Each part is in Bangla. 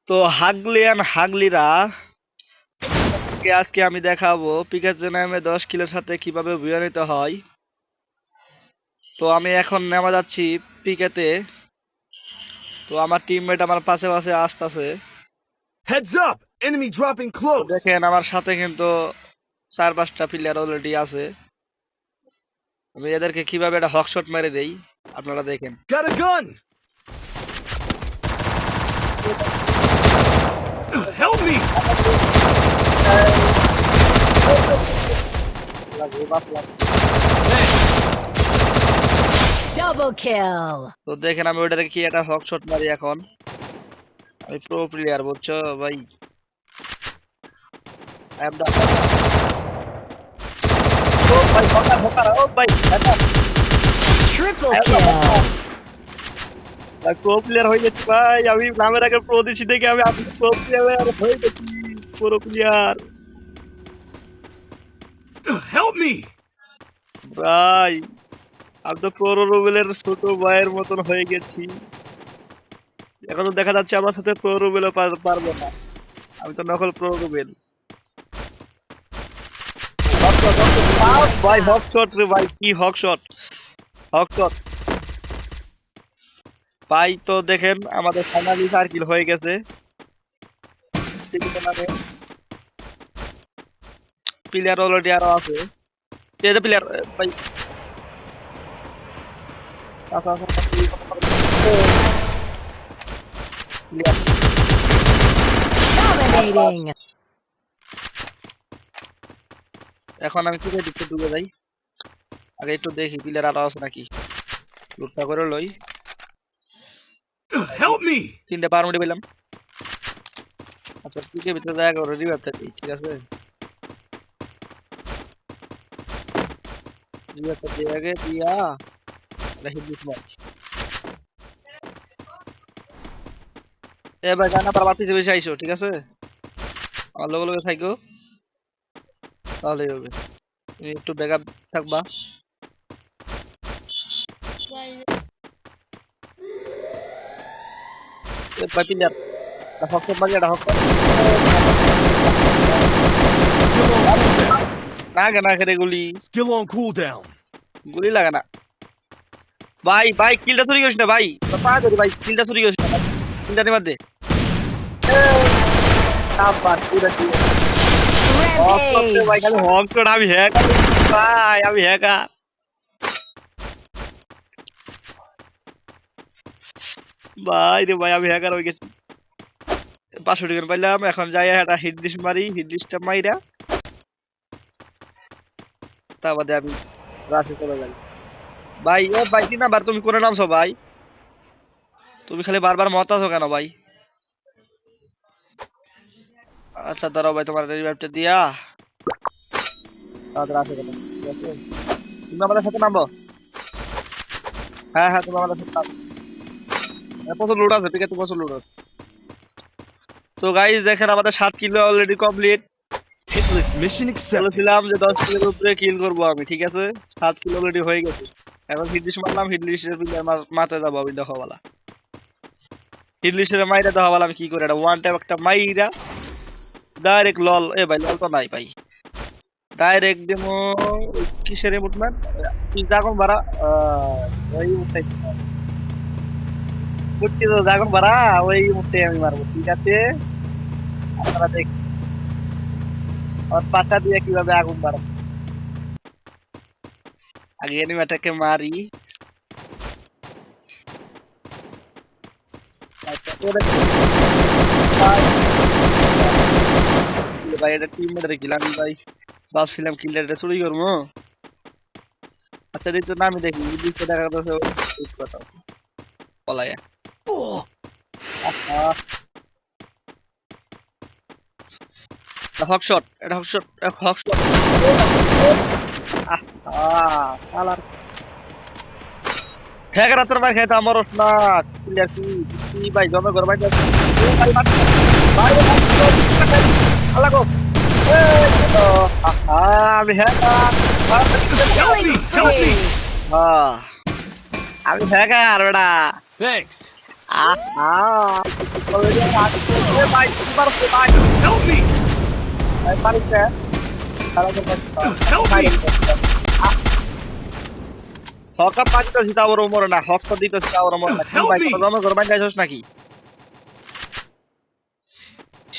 তো হাগলিয়ান হাগলিরা আজকে আমি দেখাবো পিকাচু নামে 10 কিলোর সাথে কিভাবে বুয়া নিতে হয়। তো আমি এখন নেমে যাচ্ছি পিকেতে। তো আমার টিমমেট আমার পাশে পাশে আসতেছে। Heads up! Enemy dropping তো close. দেখেন আমার সাথে কিন্তু 4-5টা প্লেয়ার অলরেডি আছে। আমি এদেরকে কিভাবে একটা হকশট মেরে দেই আপনারা দেখেন। Got a gun. Help me! Double kill. তো দেখেন আমি ওটাকে কি একটা হকশট মারি এখন। আমি প্রো প্লেয়ার বুঝছো ভাই। I am the ও ভাই হকার ও ভাই Triple kill. ভাই প্রো প্লেয়ার হয়ে গেছি ভাই। আমি নামের আগে প্রো দিছি দেখে আমি প্রো প্লেয়ার হয়ে গেছি। Pro player Help me! ভাই। আমি তো প্রো রুবেলের ছোট ভাইয়ের মতন হয়ে গেছি। এখন তো দেখা যাচ্ছে আমার সাথে প্রো রুবেলও পারবে না। আমি তো নকল প্রো রুবেল। ভাই হকশট রে ভাই, কি হকশট হকশট ভাই। তো দেখেন আমাদের ফাইনালি সার্কিল হয়ে গেছে। প্লেয়ার অলরেডি আরো আছে। এই যে প্লেয়ার ভাই Dominating. এখন আমি কি দিতে ডুবে যাই। আগে একটু দেখি প্লেয়ার আরো আছে নাকি। লুটটা করে লই। Help me! 3টা পারমিট পেলাম। আচ্ছা পিকে ভিতরে জায়গা করে রিভাইভটা দিই, ঠিক আছে। রিভাইভটা দিয়ে আগে দিয়া দেখি দিস। এবার জানা পার বাড়তি বেশি আইসো, ঠিক আছে। আমার লগে লগে থাকো তাহলেই হবে। তুমি একটু ব্যাকআপ থাকবা। ভাই প্লেয়ার হকশট মারি, এটা হকশট না কেন খেলে গুলি Skill on cooldown. গুলি লাগে না ভাই। ভাই কিলটা চুরি করিস না ভাই, পা ধরি ভাই, কিলটা চুরি করিস না ভাই। কিলটা নিবার দে। ভাই খালি Rampage. হকশট। আমি হ্যাক ভাই, আমি হ্যাকার ভাই রে ভাই, আমি হ্যাকার হয়ে গেছি। 500 টিকেট পাইলাম। এখন যাই একটা হিট লিস্ট মারি, হিট লিস্টটা মাইরা তা বাদে আমি রাশে চলে যাই। ভাই ও ভাই কি নাম্বার, তুমি কোন নামছো ভাই? তুমি খালি বারবার মত আছো কেন ভাই? আচ্ছা দাঁড়াও ভাই, তোমার রিভাইভটা দিয়া তারপর রাশে চলে যাই, ঠিক আছে। তুমি আমাদের সাথে নামবো। হ্যাঁ হ্যাঁ, তুমি আমাদের সাথে নামো। প্রচুর লুট আছে, ঠিক আছে, প্রচুর লুট আছে। তো গাইস দেখেন আমাদের 7 kilo already complete. Hitless mission accepted. বলেছিলাম যে 10 কিলোর উপরে কিল করবো আমি, ঠিক আছে। 7 কিলো অলরেডি হয়ে গেছে। এখন হিট লিস্ট মারলাম, হিট লিস্টের মাথায় যাবো আমি দেখাবালা। হিট লিস্টের মাইরা দেখাবালা আমি কি করে। এটা ওয়ান টাইম একটা মাইরা ডাইরেক্ট লল। এ ভাই লল তো নাই ভাই। ডাইরেক্ট দেমো কিসের মুভমেন্ট তুই জাগন বাড়া। ওই উঠাই বুঝছি তো, জাগন বাড়া ওই মুহূর্তে আমি মারবো, ঠিক আছে। আপনারা দেখ আমার পাটা দিয়ে কিভাবে আগুন বাড়াবো। আগে এনিমেটাকে মারি। ভাই এটা টিম মেটারে কিল। আমি ভাই ভাবছিলাম কিলটা চুরি করবো। আচ্ছা দিত না, আমি দেখি দিতে দেখা যাচ্ছে ওই কথা আছে পলায়া। হকশট, এটা হকশট, হকশট। আলার হ্যাকার তোর ভাই খাইতে আমার না প্লেয়ার কি ভাই জমে ঘর ভাই। ভাই আল্লাহ গো। আমি hacker. Help me! Help me! আমি হ্যাকার বেটা। Thanks. আহা অলরেডি ভাই কি পারছে ভাই Help me! ভাই পারছে খেলা করতে Help me! হকা পাঁচটা জিতা বড় মরে না হকা দিতে জিতা বড় মরে না কি Help ভাই me! কোনো জমা করবেন যাইছস নাকি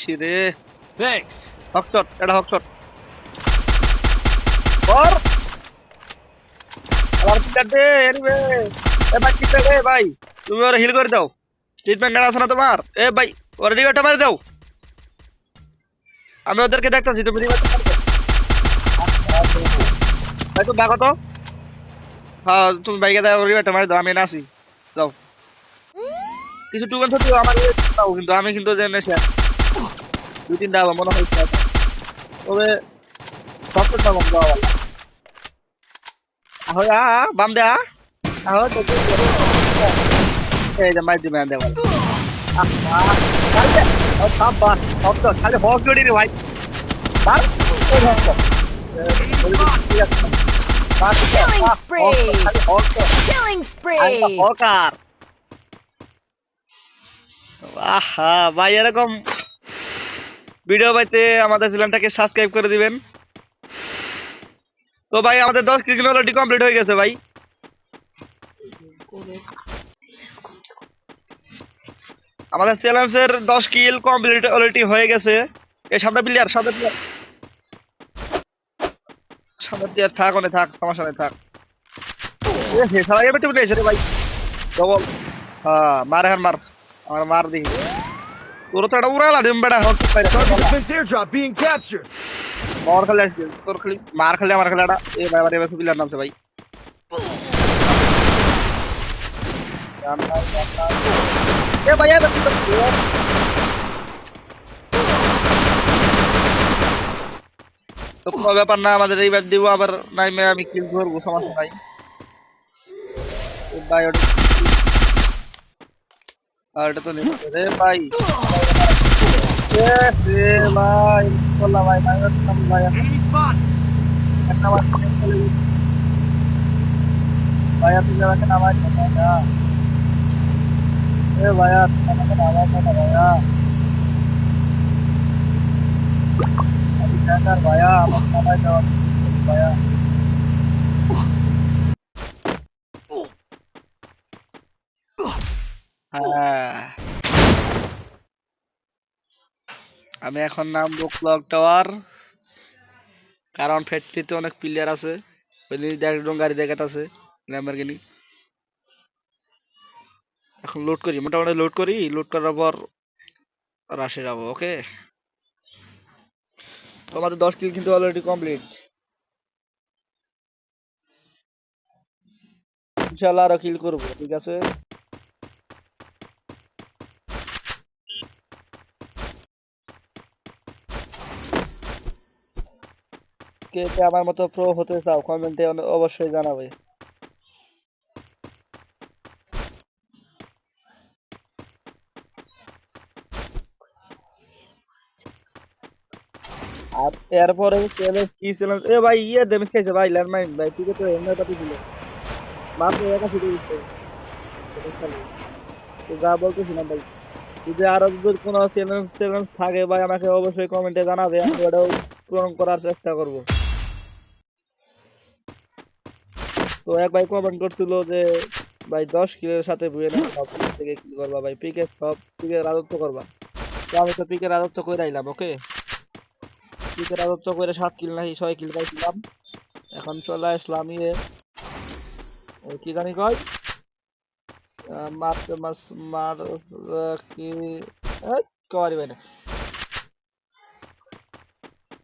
শিরে Thanks. হকশট এটা হকশট और আবার কি করতে এনিবে এ ভাই কি করে ভাই তুমি ওরে হিল করে দাও ট্রিটমেন্ট আছে না তোমার এ ভাই ওরে রিভাইভটা মারি দাও আমি ওদেরকে দেখতাছি তুমি রিভাইভটা মারি দাও ভাই তুমি দেখো তো হ্যাঁ তুমি ভাইকে দাও রিভাইভটা মারি দাও আমি এনে আসি যাও কিছু টুকেন তো আমার দাও কিন্তু আমি কিন্তু জেনে শেষ দুই তিনটা আবার মনে হয় তবে সবটা কম দাও ahoy বাম দে ahoy তো এই যে মাই দিবেন দেওয়াল আরে ও সাবা সব তো খালি হক জড়ি রে ভাই তার ওই হক Killing spree! খালি হক তো Killing আমি spree! হকার আহা ভাই এরকম ভিডিও পাইতে আমাদের চ্যানেলটাকে সাবস্ক্রাইব করে দিবেন তো ভাই আমাদের 10 কিল অলরেডি কমপ্লিট হয়ে গেছে ভাই আমাদের চ্যালেঞ্জের 10 কিল কমপ্লিট অলরেডি হয়ে গেছে এই সামনে প্লেয়ার সামনে প্লেয়ার থাক ওনে থাক সমস্যা নেই থাক এ হে সারা এমএ টিম দিয়েছে রে ভাই ডবল হ্যাঁ মার হার মার আমার মার দিই তোর তো এটা উড়ালা দেম বেটা হক পাইরা Target defense airdrop being captured. মার খালি আসছে তোর খালি মার খালি আমার খালি এটা এ ভাই আমার এবার প্লেয়ার নামছে ভাই এ ভাই এবার তো কোনো ব্যাপার না আমাদের এই ব্যাট দিব আবার নাইমে আমি কিল করবো সমস্যা নাই এ ভাই ওটা আর এটা তো নেই রে ভাই এ রে ভাই বললা ভাই ভাই নাম ভাই Enemy spot. একটা বার চলে ভাই আপনি যাকে নামাই না এ ভাই আমাকে নামাই না ভাইয়া আমি জানার ভাইয়া আমাকে নামাই দাও ভাইয়া হ্যাঁ আমি এখন নামবো ক্লক টাওয়ার কারণ ফ্যাক্টরিতে অনেক প্লেয়ার আছে ওই একজন গাড়ি দেখাত আছে ল্যাম্বরগিনি এখন লোড করি মোটামুটি লোড করার পর রাশে যাবো ওকে তো আমাদের 10 কিল কিন্তু অলরেডি কমপ্লিট ইনশাআল্লাহ আরো কিল করবো ঠিক আছে কে কে আমার মতো প্রো হতে চাও কমেন্টে অবশ্যই জানাবে আর এরপরে চ্যালেঞ্জ কি চ্যালেঞ্জ এ ভাই ইয়ে ড্যামেজ খাইছে ভাই ল্যান্ডমাইন ভাই ঠিক আছে এমনি পাতি দিল মাত্র একা ছুটে দিচ্ছে তো যা বলতেছিলাম ভাই যদি আরো যদি কোনো চ্যালেঞ্জ থাকে ভাই আমাকে অবশ্যই কমেন্টে জানাবে আমি ওটাও পূরণ করার চেষ্টা করব তো এক ভাই কমেন্ট করছিল যে ভাই 10 কিলের সাথে বুয়েনা সব থেকে কি করবা ভাই পিকে সব পিকে রাজত্ব করবা তো আমি তো পিকে রাজত্ব করে আইলাম ওকে পিকে রাজত্ব করে 7 কিল নাকি 6 কিল পাইছিলাম এখন চলে আসলাম ইয়ে ওই কি জানি কয় মারতে মাস মার কি করি ভাই না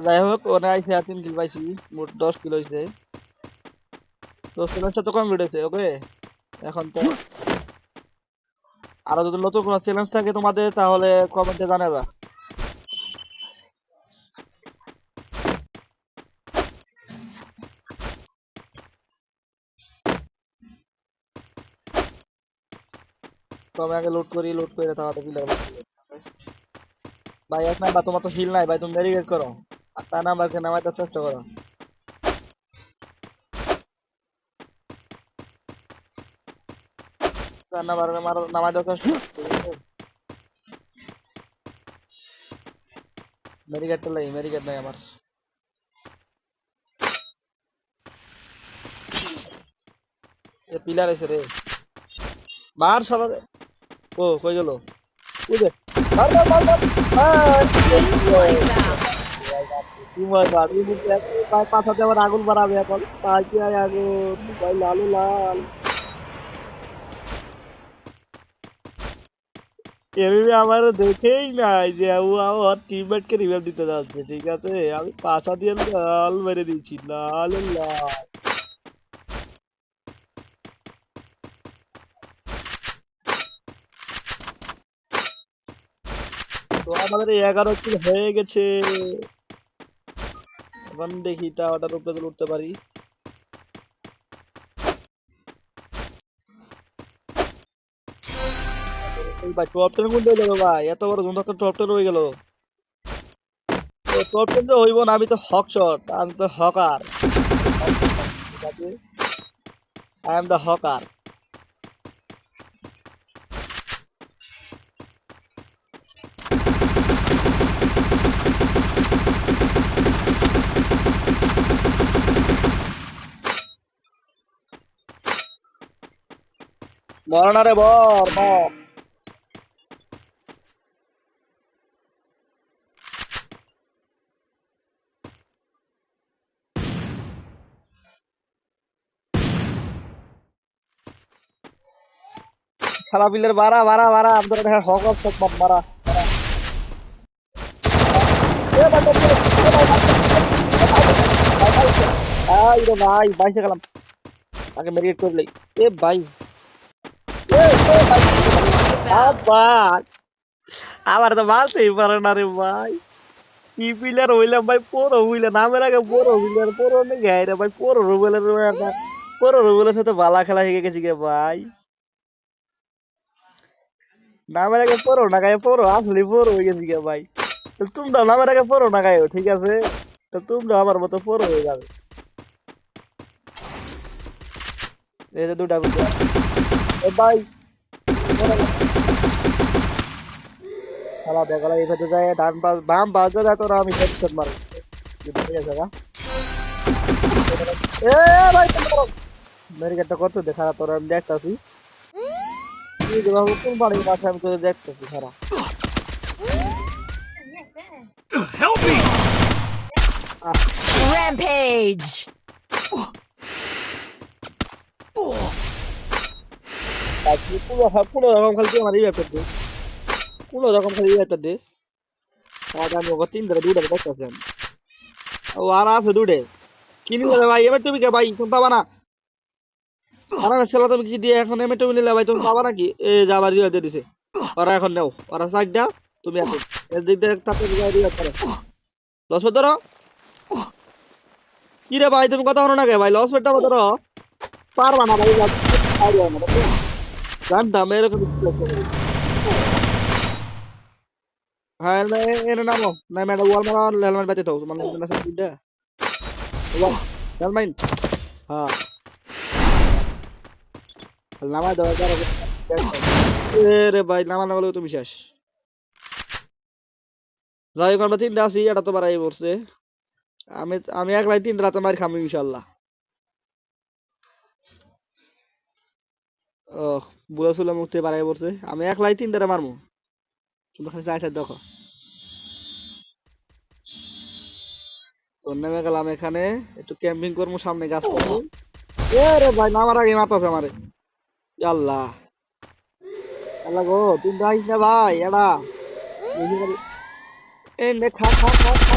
যাই হোক ওনে আইসে আর 3 কিল পাইছি মোট 10 কিল হইছে তো চ্যালেঞ্জটা তো কমপ্লিট হয়েছে ওকে এখন তো আরো যদি নতুন কোনো চ্যালেঞ্জ থাকে তোমাদের তাহলে কমেন্টে জানাবা তো আমি আগে লোড করে তাহলে প্লেয়ার ভাই এক নাম্বার তোমার তো হিল নাই ভাই তুমি ব্যারিকেড করো আর তার নাম্বারকে নামাইতে চেষ্টা করো রান্না বান্না নামায় দেওয়ার কষ্ট মেরিগেটটা লাই মেরিগেট নাই আমার এ পিলার এসে রে মার শালা রে ও কই গেল ওই যে মার মার মার মার কি মজা এই মুহূর্তে পাছাতে আবার আগুন বাড়াবে এখন পাঁচি আগুন ভাই লাল লাল এমনি আমার দেখেই নাই যে ও আমার টিমমেটকে রিভাইভ দিতে যাচ্ছে ঠিক আছে আমি পাছা দিয়ে লাল মেরে দিয়েছি লাল লাল তো আমাদের 11 কিল হয়ে গেছে এখন দেখি টাওয়ারটার উপরে তো উঠতে পারি এই ভাই টপ 10 কোনটা হয়ে যাবে ভাই এত বড় ধুন্দা তো টপ 10 হয়ে গেল তো টপ 10 তো হইব না আমি তো হক শট আমি তো হকার ঠিক আছে আই এম দ্য হকার মর না রে বর মর খারাপ বিলের বাড়া বাড়া বাড়া আমাদের দেখা হক অফ শট মারা এ ভাই আই রে ভাই বাইসে গেলাম আগে মেরিট করলে এ ভাই এ ভাই আবার আবার তো মারতেই পারে না রে ভাই কি প্লেয়ার হইলাম ভাই পুরো হইলে নামের আগে পুরো প্লেয়ার পুরো নে গায় রে ভাই পুরো রুবেলের সাথে বালা খেলা শিখে গেছি গে ভাই নামের আগে পুরো না গায়ে পুরো আসলে পুরো হয়ে গেছি গে ভাই তো তোমরা নামের আগে পুরো না গায়ে ঠিক আছে তো তোমরা আমার মতো পুরো হয়ে যাবে এই যে দুটা প্লেয়ার এ ভাই খেলা দেখালা এভাবে যায় ডান পাশ বাম পাশ ধরে তোরা আমি হেডশট মারব ঠিক আছে গা এ ভাই মেরে গেটটা কত দেখা তোরা আমি দেখতাছি তুই যে বাবু কোন বাড়ির পাশে আমি তোরে দেখতাছি খারাপ Help me! Rampage! তাই পুরো রকম খালি আমার রিভাইভ দে পুরো রকম খালি রিভাইভ দে আজ আমি ওকে তিন ধরে দুটো দেখতাছি আমি ও আর আছে দুটো কিনি নেবে ভাই এবার তুমি কে ভাই তুমি পাবা না আরে ছেলে তুমি কি দিয়ে এখন এমএ তুমি নিলে ভাই তুমি পাবা নাকি এ যাবার রিভাইভ দিয়ে দিছে ওরা এখন নাও ওরা সাইড দাও তুমি এখন এর দিক দিয়ে তাতে রিভাইভ করো লস পে ধরো কি রে ভাই তুমি কথা হলো না কে ভাই লস পেটা ধরো পারবা না ভাই জানতাম এরকম হ্যাঁ এর নামো না ম্যাডাম ওয়াল মারা হেলমেট বাঁচে তো মানে না সব দিদা হেলমেট হ্যাঁ নামা দাও রে ভাই নামা না বলে তুমি শেষ যাই হোক আমরা তিনটা আছি এটা তো বাড়াই পড়ছে আমি আমি একলাই তিন রাতে মারি খামি ইনশাল্লাহ ও বুড়া চুলা মুক্তি বাড়াই পড়ছে আমি একলাই তিনটারে মারমু তুমি খালি চাই দেখো তো নেমে গেলাম এখানে একটু ক্যাম্পিং করবো সামনে গাছ করবো এ রে ভাই নামার আগে মারতাছে আমারে আল্লাহ আল্লাহ গো তুমি যাইস না ভাই এডা এ নে খা খা খা খা